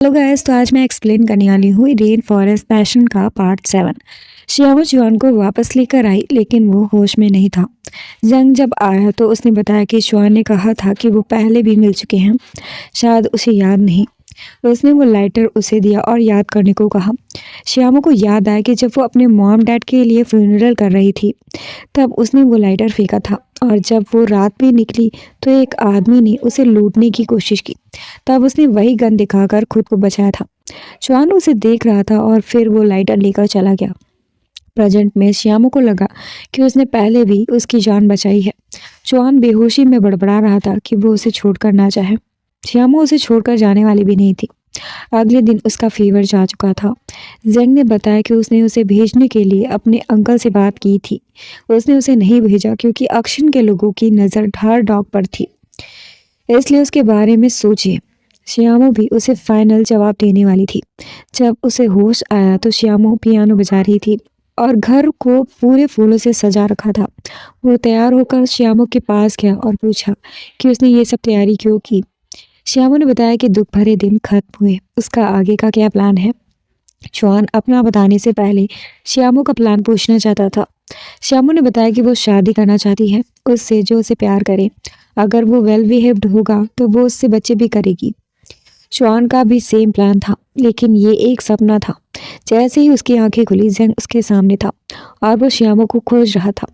Hello guys, तो आज मैं एक्सप्लेन करने वाली हूँ रेन फॉरेस्ट पैशन का पार्ट 7। श्यामू जॉन को वापस लेकर आई, लेकिन वो होश में नहीं था। जंग जब आया तो उसने बताया कि जॉन ने कहा था कि वो पहले भी मिल चुके हैं, शायद उसे याद नहीं। उसने वो लाइटर उसे दिया और याद करने को कहा। श्यामू को याद आया कि जब वो अपने मॉम डैड के लिए फ्यूनरल कर रही थी, तब उसने वो लाइटर फेंका था, और जब वो रात में निकली तो एक आदमी ने उसे लूटने की कोशिश की। तब उसने वही गन दिखाकर खुद को बचाया था। जॉन उसे देख रहा था और फिर वो लाइटर लेकर चला गया। प्रेजेंट में श्यामू को लगा कि उसने पहले भी उसकी जान बचाई है। जॉन बेहोशी में बड़बड़ा रहा था कि वो उसे छोड़कर ना चाहे। श्यामू उसे छोड़कर जाने वाली भी नहीं थी। अगले दिन उसका फीवर जा चुका था। जेंग ने बताया कि उसने उसे भेजने के लिए अपने अंकल से बात की थी। उसने उसे नहीं भेजा क्योंकि अक्षिन के लोगों की नज़र हर डॉग पर थी, इसलिए उसके बारे में सोचिए। श्यामू भी उसे फाइनल जवाब देने वाली थी। जब उसे होश आया तो श्यामू पियानो बजा रही थी और घर को पूरे फूलों से सजा रखा था। वो तैयार होकर श्यामू के पास गया और पूछा कि उसने ये सब तैयारी क्यों की। श्यामू ने बताया कि दुख भरे दिन खत्म हुए, उसका आगे का क्या प्लान है। जॉन अपना बताने से पहले श्यामू का प्लान पूछना चाहता था। श्यामू ने बताया कि वो शादी करना चाहती है उससे जो उसे प्यार करे। अगर वो वेल बिहेव्ड होगा तो वो उससे बच्चे भी करेगी। जॉन का भी सेम प्लान था, लेकिन ये एक सपना था। जैसे ही उसकी आंखें खुली, जेंग उसके सामने था और वो श्यामू को खोज रहा था।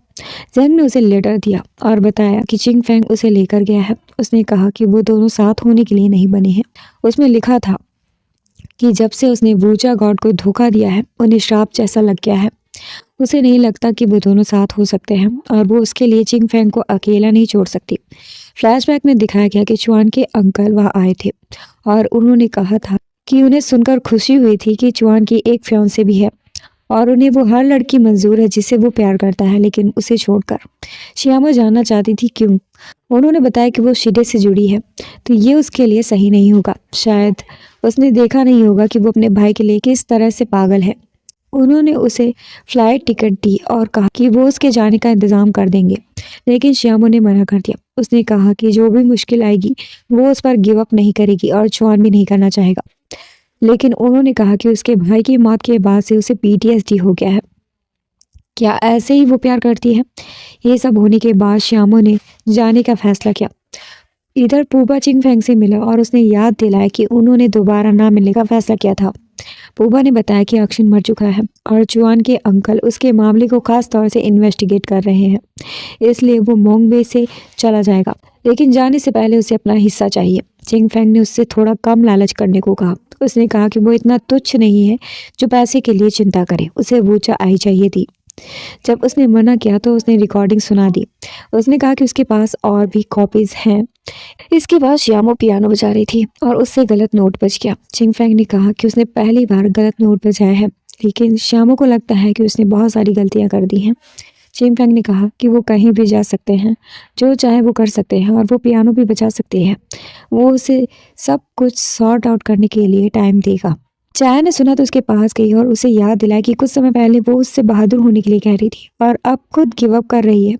जेंग ने उसे लेटर दिया और बताया कि चिंग फेंग उसे लेकर गया है। उसने कहा कि वो दोनों साथ होने के लिए नहीं बने हैं। उसमें लिखा था कि जब से उसने वूचा गॉड को धोखा दिया है, उन्हें श्राप जैसा लग गया है। उसे नहीं लगता कि वो दोनों साथ हो सकते हैं और वो उसके लिए चिंग फेंग को अकेला नहीं छोड़ सकती। फ्लैशबैक में दिखाया गया कि चुआन के अंकल वहां आए थे और उन्होंने कहा था कि उन्हें सुनकर खुशी हुई थी कि चुआन की एक फियांसे भी है और उन्हें वो हर लड़की मंजूर है जिसे वो प्यार करता है, लेकिन उसे छोड़कर। श्यामा जानना चाहती थी क्यों। उन्होंने बताया कि वो शिडे से जुड़ी है, तो ये उसके लिए सही नहीं होगा। शायद उसने देखा नहीं होगा कि वो अपने भाई के लिए किस तरह से पागल है। उन्होंने उसे फ्लाइट टिकट दी और कहा कि वो उसके जाने का इंतजाम कर देंगे, लेकिन श्यामू ने मना कर दिया। उसने कहा कि जो भी मुश्किल आएगी वो उस पर गिव अप नहीं करेगी और जॉन भी नहीं करना चाहेगा। लेकिन उन्होंने कहा कि उसके भाई की मौत के बाद से उसे पीटीएसडी हो गया है। क्या ऐसे ही वो प्यार करती है? ये सब होने के बाद श्यामू ने जाने का फैसला किया। इधर पूबा चिंग फेंग से मिला और उसने याद दिलाया कि उन्होंने दोबारा ना मिलने का फैसला किया था। पूबा ने बताया कि अक्षिन मर चुका है और जुआन के अंकल उसके मामले को खास तौर से इन्वेस्टिगेट कर रहे हैं, इसलिए वो मोंगबे से चला जाएगा, लेकिन जाने से पहले उसे अपना हिस्सा चाहिए। चिंग फेंग ने उससे थोड़ा कम लालच करने को कहा। उसने कहा कि वो इतना तुच्छ नहीं है जो पैसे के लिए चिंता करे, उसे वूचा आई चाहिए थी। जब उसने मना किया तो उसने रिकॉर्डिंग सुना दी। उसने कहा कि उसके पास और भी कॉपीज हैं। इसके बाद श्यामो पियानो बजा रही थी और उससे गलत नोट बज गया। चिंग फेंग ने कहा कि उसने पहली बार गलत नोट बजाया है, लेकिन श्यामो को लगता है कि उसने बहुत सारी गलतियां कर दी हैं। चिंग फेंग ने कहा कि वो कहीं भी जा सकते हैं, जो चाहे वो कर सकते हैं और वो पियानो भी बजा सकते हैं। वो उसे सब कुछ सॉर्ट आउट करने के लिए टाइम देगा। चाय ने सुना तो उसके पास गई और उसे याद दिलाया कि कुछ समय पहले वो उससे बहादुर होने के लिए कह रही थी और अब खुद गिव अप कर रही है।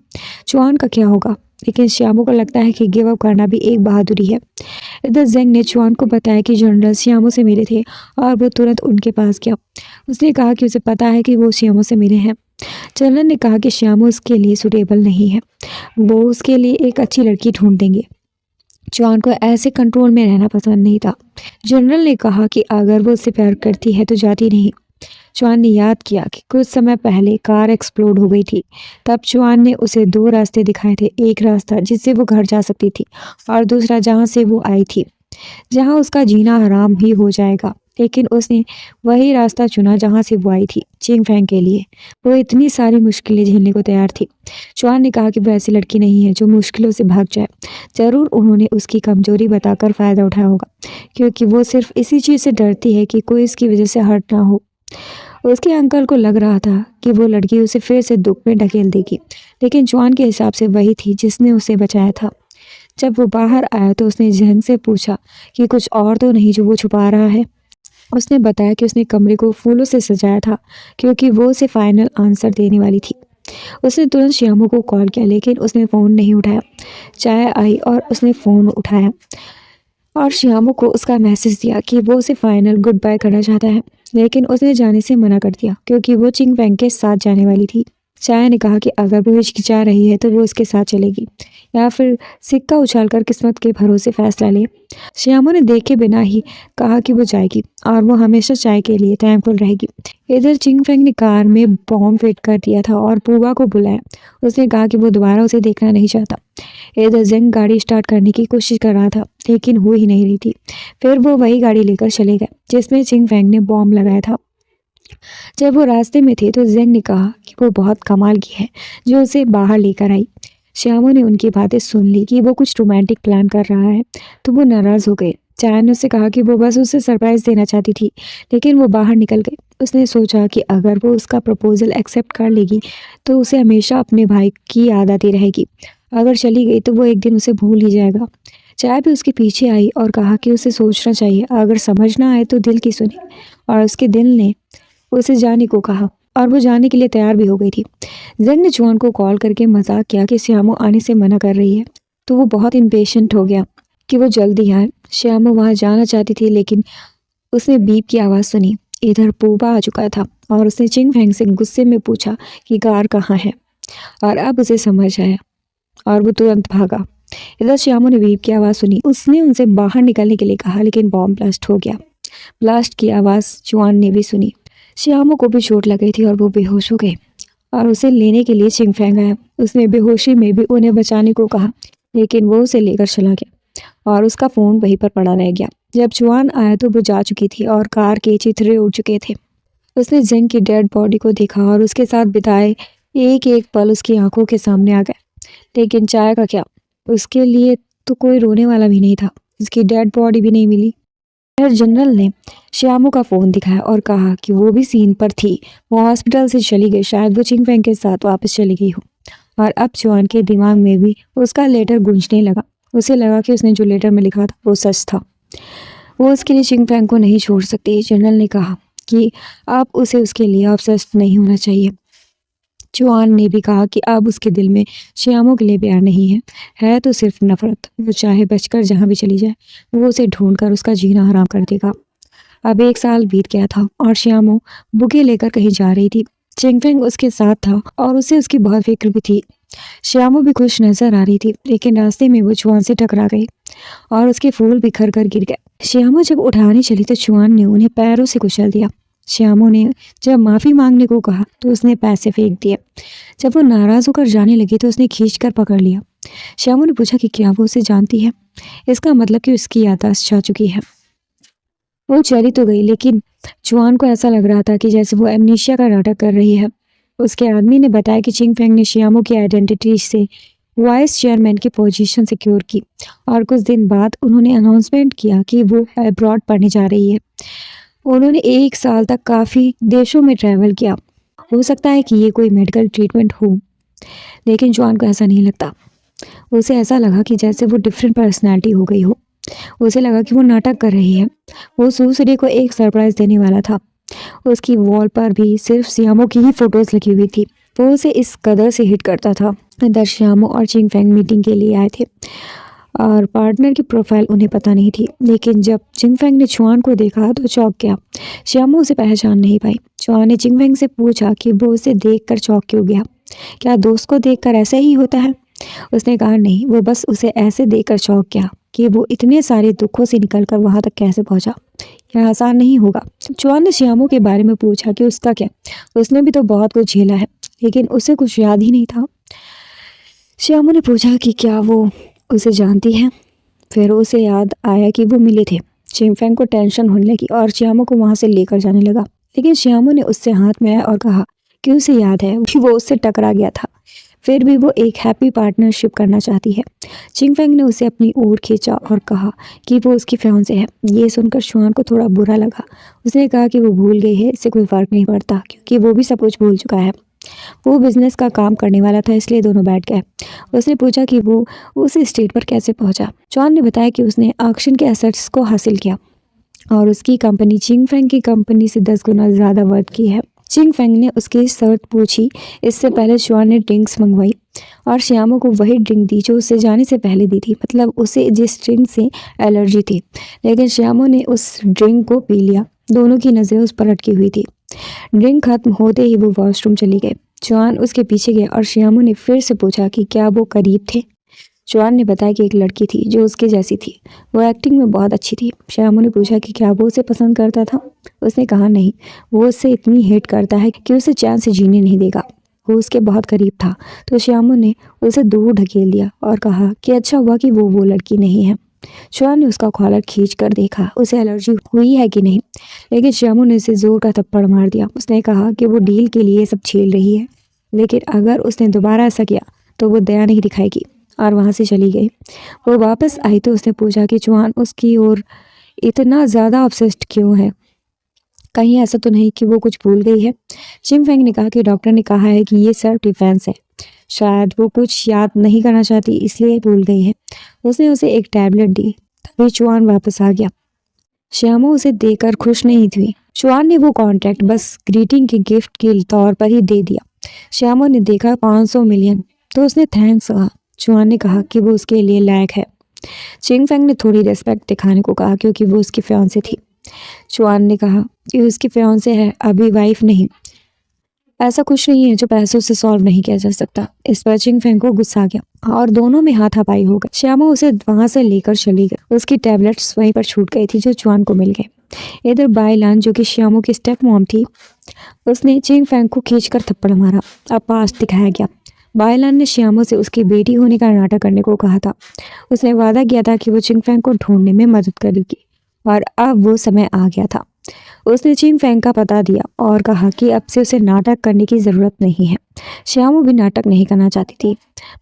चुआन का क्या होगा? लेकिन श्यामू को लगता है कि गिव अप करना भी एक बहादुरी है। इधर जेंग ने चुआन को बताया कि जनरल श्यामू से मिले थे और वो तुरंत उनके पास गया। उसने कहा कि उसे पता है कि वो श्यामू से मिले हैं। जनरल ने कहा कि श्यामू उसके लिए सुटेबल नहीं है, वो उसके लिए एक अच्छी लड़की ढूंढ देंगे। जॉन को ऐसे कंट्रोल में रहना पसंद नहीं था। जनरल ने कहा कि अगर वो उससे प्यार करती है तो जाती नहीं। जॉन ने याद किया कि कुछ समय पहले कार एक्सप्लोड हो गई थी। तब जॉन ने उसे दो रास्ते दिखाए थे, एक रास्ता जिससे वो घर जा सकती थी और दूसरा जहाँ से वो आई थी, जहाँ उसका जीना हराम भी हो जाएगा। लेकिन उसने वही रास्ता चुना जहाँ से वो आई थी, चिंग फेंग के लिए। वो इतनी सारी मुश्किलें झेलने को तैयार थी। चुआन ने कहा कि वो ऐसी लड़की नहीं है जो मुश्किलों से भाग जाए। जरूर उन्होंने उसकी कमजोरी बताकर फ़ायदा उठाया होगा, क्योंकि वो सिर्फ इसी चीज़ से डरती है कि कोई इसकी वजह से हर्ट ना हो। उसके अंकल को लग रहा था कि वो लड़की उसे फिर से दुख में ढकेल देगी, लेकिन चुआन के हिसाब से वही थी जिसने उसे बचाया था। जब वो बाहर आया तो उसने जहन से पूछा कि कुछ और तो नहीं जो वो छुपा रहा है। उसने बताया कि उसने कमरे को फूलों से सजाया था क्योंकि वो उसे फाइनल आंसर देने वाली थी। उसने तुरंत श्यामू को कॉल किया, लेकिन उसने फ़ोन नहीं उठाया। चाय आई और उसने फ़ोन उठाया। और श्यामू को उसका मैसेज दिया कि वो उसे फाइनल गुड बाय करना चाहता है, लेकिन उसने जाने से मना कर दिया क्योंकि वो चिंग फैंग के साथ जाने वाली थी। चाय ने कहा कि अगर वो हिचकिचा रही है तो वो उसके साथ चलेगी या फिर सिक्का उछालकर किस्मत के भरोसे फैसला ले। श्यामू ने देखे बिना ही कहा कि वो जाएगी और वो हमेशा चाय के लिए थैंकफुल रहेगी। इधर चिंग फैंग ने कार में बॉम्ब फिट कर दिया था और पूबा को बुलाया। उसने कहा कि वो दोबारा उसे देखना नहीं चाहता। इधर जेंग गाड़ी स्टार्ट करने की कोशिश कर रहा था, लेकिन हो ही नहीं रही थी। फिर वो वही गाड़ी लेकर चले गए जिसमें चिंग फैंग ने बॉम्ब लगाया था। जब वो रास्ते में थे तो जेंग ने कहा कि वो बहुत कमाल की है जो उसे बाहर लेकर आई। श्यामू ने उनकी बातें सुन ली कि वो कुछ रोमांटिक प्लान कर रहा है, तो वो नाराज हो गए। चाय ने उससे कहा कि वो बस उसे सरप्राइज देना चाहती थी, लेकिन वो बाहर निकल गई। उसने सोचा कि अगर वो उसका प्रपोजल एक्सेप्ट कर लेगी तो उसे हमेशा अपने भाई की याद आती रहेगी। अगर चली गई तो वो एक दिन उसे भूल ही जाएगा। चाय भी उसके पीछे आई और कहा कि उसे सोचना चाहिए, अगर समझ ना आए तो दिल की सुने। और उसके दिल ने उसे जाने को कहा और वो जाने के लिए तैयार भी हो गई थी। जेंग ने जुआन को कॉल करके मजाक किया कि श्यामू आने से मना कर रही है, तो वो बहुत इम्पेशेंट हो गया कि वो जल्दी आए। श्यामू वहां जाना चाहती थी, लेकिन उसने बीप की आवाज़ सुनी। इधर पूबा आ चुका था और उसने चिंग फैंग से गुस्से में पूछा कि कार कहाँ है, और अब उसे समझ आया और वो तुरंत भागा। इधर श्यामू ने बीप की आवाज़ सुनी। उसने उनसे बाहर निकलने के लिए कहा, लेकिन बॉम्ब ब्लास्ट हो गया। ब्लास्ट की आवाज़ जुआन ने भी सुनी। श्यामू को भी चोट लग गई थी और वो बेहोश हो गए और उसे लेने के लिए चिंग फैंग आया। उसने बेहोशी में भी उन्हें बचाने को कहा, लेकिन वो उसे लेकर चला गया और उसका फ़ोन वहीं पर पड़ा रह गया। जब जुआन आया तो वो जा चुकी थी और कार के चिथड़े उड़ चुके थे। उसने जेंग की डेड बॉडी को देखा और उसके साथ बिताए एक एक पल उसकी आंखों के सामने आ गए। लेकिन चाय का क्या, उसके लिए तो कोई रोने वाला भी नहीं था। उसकी डेड बॉडी भी नहीं मिली। फिर जनरल ने श्यामू का फोन दिखाया और कहा कि वो भी सीन पर थी। वो हॉस्पिटल से चली गई, शायद वो चिंग फैंग के साथ वापस चली गई हो। और अब जुआन के दिमाग में भी उसका लेटर गूंजने लगा। उसे लगा कि उसने जो लेटर में लिखा था वो सच था। वो उसके लिए चिंग फैंग को नहीं छोड़ सकती। जनरल ने कहा कि अब उसे उसके लिए ऑब्सेस्ड नहीं होना चाहिए। जुआन ने भी कहा कि अब उसके दिल में श्यामू के लिए प्यार नहीं है तो सिर्फ नफरत। वो चाहे बचकर जहाँ भी चली जाए, वो उसे ढूंढकर उसका जीना हराम कर देगा। अब 1 साल बीत गया था और श्यामू बुके लेकर कहीं जा रही थी। चिंगफेंग उसके साथ था और उसे उसकी बहुत फिक्र भी थी। श्यामू भी खुश नजर आ रही थी, लेकिन रास्ते में वो जुआन से टकरा गई और उसके फूल बिखर कर गिर गए। श्यामू जब उठाने चली तो जुआन ने उन्हें पैरों से कुचल दिया। श्यामू ने जब माफी मांगने को कहा तो उसने पैसे फेंक दिए। जब वो नाराज होकर जाने लगी तो उसने खींचकर पकड़ लिया। श्यामू ने पूछा कि क्या वो उसे जानती है। इसका मतलब कि उसकी याददाश्त जा चुकी है। वो चली तो गई, लेकिन जुआन को ऐसा लग रहा था कि जैसे वो एमनीशिया का नाटक कर रही है। उसके आदमी ने बताया कि चिंग फैंग ने श्यामू की आइडेंटिटी से वाइस चेयरमैन की पोजीशन सिक्योर की और कुछ दिन बाद उन्होंने अनाउंसमेंट किया कि वो अब्रॉड पढ़ने जा रही है। उन्होंने 1 साल तक काफ़ी देशों में ट्रैवल किया। हो सकता है कि ये कोई मेडिकल ट्रीटमेंट हो, लेकिन जुआन को ऐसा नहीं लगता। उसे ऐसा लगा कि जैसे वो डिफरेंट पर्सनैलिटी हो गई हो। उसे लगा कि वो नाटक कर रही है। वो सूसरे को एक सरप्राइज देने वाला था। उसकी वॉल पर भी सिर्फ श्यामू की ही फोटोज लगी हुई थी। वो उसे इस कदर से हिट करता था। इधर श्यामू और चिंग फैंग मीटिंग के लिए आए थे और पार्टनर की प्रोफाइल उन्हें पता नहीं थी, लेकिन जब चिंग फैंग ने जुआन को देखा तो चौंक गया। श्यामू उसे पहचान नहीं पाई। जुआन ने चिंग फैंग से पूछा कि वो उसे देखकर चौंक क्यों गया। क्या दोस्त को देखकर ऐसा ही होता है? उसने कहा नहीं, वो बस उसे ऐसे देखकर चौंक गया कि वो इतने सारे दुखों से निकलकर वहां तक कैसे पहुंचा। यह आसान नहीं होगा। जुआन ने श्यामू के बारे में पूछा कि उसका क्या, उसने भी तो बहुत कुछ झेला है, लेकिन उसे कुछ याद ही नहीं था। श्यामू ने पूछा कि क्या वो उसे जानती है। फिर उसे याद आया कि वो मिले थे। चिंगफेंग को टेंशन होने लगी और श्यामू को वहां से लेकर जाने लगा, लेकिन श्यामू ने उससे हाथ मिलाया और कहा कि उसे याद है कि वो उससे टकरा गया था, फिर भी वो एक हैप्पी पार्टनरशिप करना चाहती है। चिंगफेंग ने उसे अपनी ओर खींचा और कहा कि वो उसकी फियांसे है। ये सुनकर शुआन को थोड़ा बुरा लगा। उसने कहा कि वो भूल गई है, इससे कोई फर्क नहीं पड़ता क्योंकि वो भी सब कुछ भूल चुका है। वो बिजनेस का काम करने वाला था, इसलिए दोनों बैठ गए। उसने पूछा कि वो उस स्टेट पर कैसे पहुंचा। जॉन ने बताया कि उसने ऑक्शन के एसेट्स को हासिल किया और उसकी कंपनी चिंगफेंग की कंपनी से 10 गुना ज़्यादा वर्थ की है। चिंग फेंग ने उसकी शर्त पूछी। इससे पहले शुआन ने ड्रिंक्स मंगवाई और श्यामो को वही ड्रिंक दी जो उसे जाने से पहले दी थी, मतलब उसे जिस ड्रिंक से एलर्जी थी। लेकिन श्यामो ने उस ड्रिंक को पी लिया। दोनों की नज़रें उस पर अटकी हुई थी। ड्रिंक खत्म होते ही वो वॉशरूम चली गई। शुआन उसके पीछे गया और श्यामो ने फिर से पूछा कि क्या वो करीब थे। शुआन ने बताया कि एक लड़की थी जो उसके जैसी थी। वो एक्टिंग में बहुत अच्छी थी। श्यामो ने पूछा कि क्या वो उसे पसंद करता था। उसने कहा नहीं, वो उससे इतनी हेट करता है कि उसे चैन से जीने नहीं देगा। वो उसके बहुत करीब था। तो श्यामो ने उसे दूर ढकेल दिया और कहा कि अच्छा हुआ कि वो लड़की नहीं है। शुआन ने उसका कॉलर खींच कर देखा उसे एलर्जी हुई है कि नहीं, लेकिन श्यामो ने उसे जोर का थप्पड़ मार दिया। उसने कहा कि वो डील के लिए सब झेल रही है, लेकिन अगर उसने दोबारा ऐसा किया तो वो दया नहीं दिखाएगी, और वहां से चली गई। वो वापस आई तो उसने पूछा कि चुआन उसकी ओर इतना ज़्यादा ऑब्सेस्ड क्यों है। कहीं ऐसा तो नहीं कि वो कुछ भूल गई है। चिंग फेंग ने कहा कि डॉक्टर ने कहा है कि ये सेल्फ डिफेंस है। शायद वो कुछ याद नहीं करना चाहती इसलिए भूल गई है। उसने उसे एक टैबलेट दी। तभी चुआन वापस आ गया। श्यामो उसे देखकर खुश नहीं थी। चुआन ने वो कॉन्ट्रैक्ट बस ग्रीटिंग के गिफ्ट के तौर पर ही दे दिया। श्यामो ने देखा 500 मिलियन, तो उसने थैंक्स कहा। चुआन ने कहा कि वो उसके लिए लायक है। चिंग फेंग ने थोड़ी रिस्पेक्ट दिखाने को कहा क्योंकि वो उसकी फियांसे थी। चुआन ने कहा कि उसकी फियांसे है, अभी वाइफ नहीं। ऐसा कुछ नहीं है जो पैसों से सॉल्व नहीं किया जा सकता। इस पर चिंग फेंग को गुस्सा आ गया और दोनों में हाथापाई हो गई। श्यामो उसे वहां से लेकर चली गई। उसकी टैबलेट्स वहीं पर छूट गई थी जो चुआन को मिल गई। इधर बाइलान जो कि श्यामो की स्टेप मॉम थी, उसने चिंग फेंग को खींचकर थप्पड़ मारा। अब पास दिखाया गया। बाइलान ने श्यामो से उसकी बेटी होने का नाटक करने को कहा था। उसने वादा किया था कि वो चिंग फेंग को ढूंढने में मदद करेगी, और अब वो समय आ गया था। उसने चिंग फेंग का पता दिया और कहा कि अब से उसे नाटक करने की जरूरत नहीं है। श्यामो भी नाटक नहीं करना चाहती थी।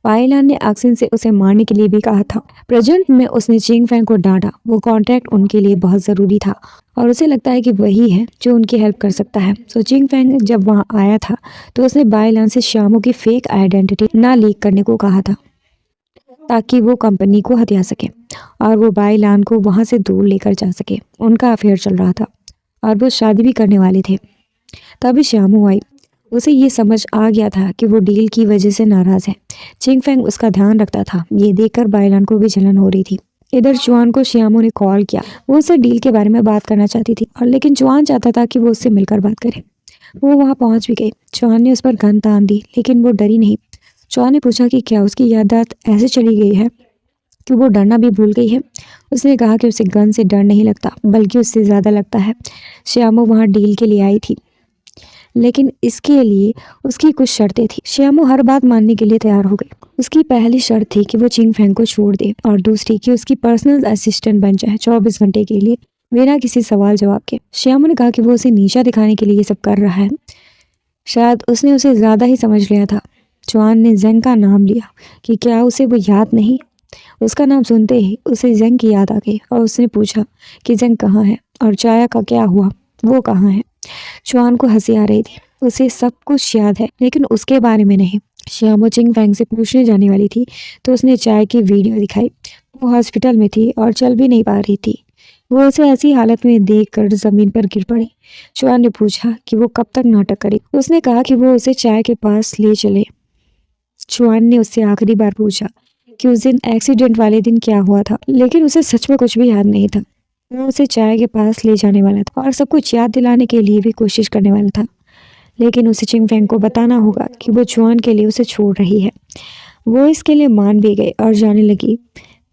पाइलान ने अक्सिन से उसे मारने के लिए भी कहा था। प्रेजेंट में उसने चिंग फेंग को डांटा। वो कॉन्ट्रैक्ट उनके लिए बहुत जरूरी था और उसे लगता है कि वही है जो उनकी हेल्प कर सकता है। सो चिंग फेंग जब वहां आया था तो उसने बाइलान से श्यामो की फेक आइडेंटिटी ना लीक करने को कहा था, ताकि वो कंपनी को हथिया सके और वो बाइलान को वहां से दूर लेकर जा सके। उनका अफेयर चल रहा था और वो शादी भी करने वाले थे। तभी श्यामो आई। उसे ये समझ आ गया था कि वो डील की वजह से नाराज है। चिंग फेंग उसका ध्यान रखता था। ये देखकर बाइलान को भी जलन हो रही थी। इधर चुआन को श्यामो ने कॉल किया। वो उससे डील के बारे में बात करना चाहती थी, और लेकिन चुआन चाहता था कि वो उससे मिलकर बात करे। वो वहां पहुंच भी गई। चुआन ने उस पर गन तान दी, लेकिन वो डरी नहीं। चुआन ने पूछा कि क्या उसकी याददाश्त ऐसे चली गई है कि वो डरना भी भूल गई है। उसने कहा कि उसे गन से डर नहीं लगता, बल्कि उससे ज़्यादा लगता है। श्यामो वहाँ डील के लिए आई थी, लेकिन इसके लिए उसकी कुछ शर्तें थी। श्यामो हर बात मानने के लिए तैयार हो गई। उसकी पहली शर्त थी कि वो चिंग फेंग को छोड़ दे, और दूसरी कि उसकी पर्सनल असिस्टेंट बन जाए 24 घंटे के लिए, बिना किसी सवाल जवाब के। श्यामो ने कहा कि वो उसे नीचा दिखाने के लिए ये सब कर रहा है। शायद उसने उसे ज़्यादा ही समझ लिया था। चुआन ने जेंग का नाम लिया कि क्या उसे वो याद नहीं। उसका नाम सुनते ही उसे जेंग की याद आ गई और उसने पूछा कि जेंग कहाँ है और चाया का क्या हुआ, वो कहाँ है। चुआन को हंसी आ रही थी। उसे सब कुछ याद है, लेकिन उसके बारे में नहीं। श्यामो चिंग फेंग से पूछने जाने वाली थी तो उसने चाय की वीडियो दिखाई। वो हॉस्पिटल में थी और चल भी नहीं पा रही थी। वो उसे ऐसी हालत में देखकर जमीन पर गिर पड़ी। चुआन ने पूछा कि वो कब तक नाटक करे। उसने कहा कि वो उसे चाय के पास ले चले। चुआन ने उससे आखिरी बार पूछा कि उस दिन एक्सीडेंट वाले दिन क्या हुआ था, लेकिन उसे सच में कुछ भी याद नहीं था। वो उसे चाय के पास ले जाने वाला था और सब कुछ याद दिलाने के लिए भी कोशिश करने वाला था, लेकिन उसे चिंग फेंग को बताना होगा कि वो चुआन के लिए उसे छोड़ रही है। वो इसके लिए मान भी गई और जाने लगी,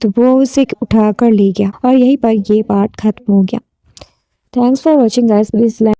तो वो उसे उठाकर ले गया और यहीं पर ये पार्ट खत्म हो गया। Thanks for watching guys. Please